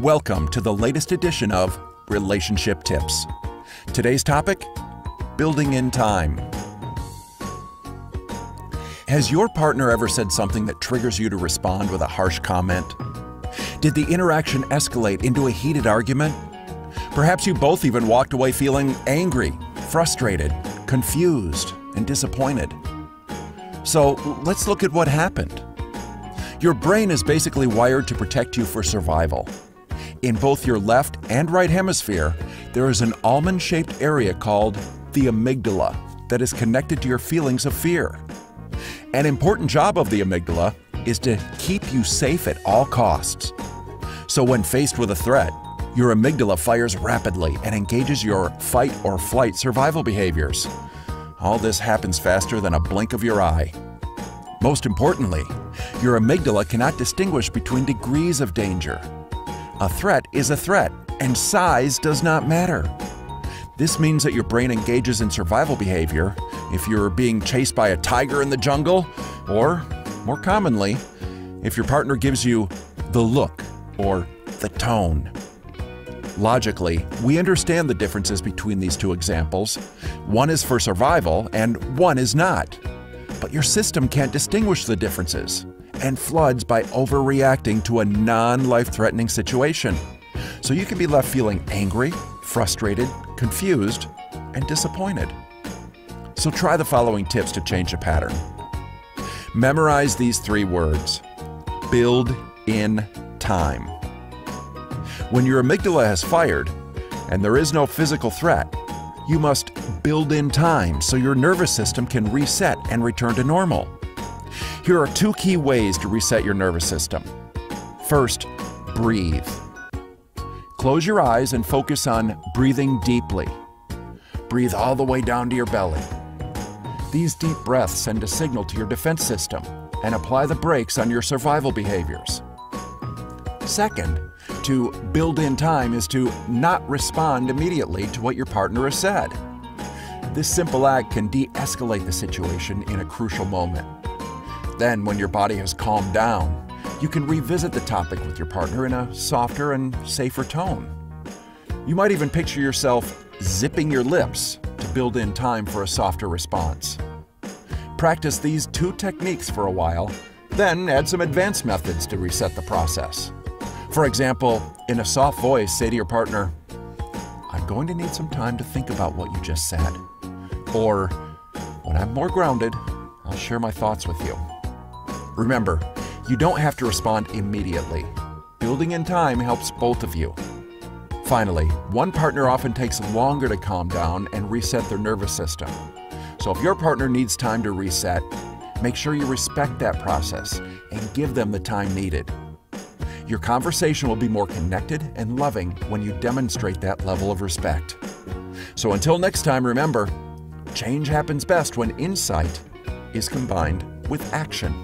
Welcome to the latest edition of Relationship Tips. Today's topic, building in time. Has your partner ever said something that triggers you to respond with a harsh comment? Did the interaction escalate into a heated argument? Perhaps you both even walked away feeling angry, frustrated, confused, and disappointed. So let's look at what happened. Your brain is basically wired to protect you for survival. In both your left and right hemisphere, there is an almond-shaped area called the amygdala that is connected to your feelings of fear. An important job of the amygdala is to keep you safe at all costs. So when faced with a threat, your amygdala fires rapidly and engages your fight or flight survival behaviors. All this happens faster than a blink of your eye. Most importantly, your amygdala cannot distinguish between degrees of danger. A threat is a threat, and size does not matter. This means that your brain engages in survival behavior if you're being chased by a tiger in the jungle, or, more commonly, if your partner gives you the look or the tone. Logically, we understand the differences between these two examples. One is for survival and one is not. But your system can't distinguish the differences and floods by overreacting to a non-life-threatening situation. So you can be left feeling angry, frustrated, confused, and disappointed. So try the following tips to change the pattern. Memorize these 3 words. Build in time. When your amygdala has fired and there is no physical threat, you must build in time so your nervous system can reset and return to normal. Here are 2 key ways to reset your nervous system. First, breathe. Close your eyes and focus on breathing deeply. Breathe all the way down to your belly. These deep breaths send a signal to your defense system and apply the brakes on your survival behaviors. Second, to build in time is to not respond immediately to what your partner has said. This simple act can de-escalate the situation in a crucial moment. Then, when your body has calmed down, you can revisit the topic with your partner in a softer and safer tone. You might even picture yourself zipping your lips to build in time for a softer response. Practice these 2 techniques for a while, then add some advanced methods to reset the process. For example, in a soft voice, say to your partner, "I'm going to need some time to think about what you just said." Or, "When I'm more grounded, I'll share my thoughts with you." Remember, you don't have to respond immediately. Building in time helps both of you. Finally, one partner often takes longer to calm down and reset their nervous system. So if your partner needs time to reset, make sure you respect that process and give them the time needed. Your conversation will be more connected and loving when you demonstrate that level of respect. So until next time, remember, change happens best when insight is combined with action.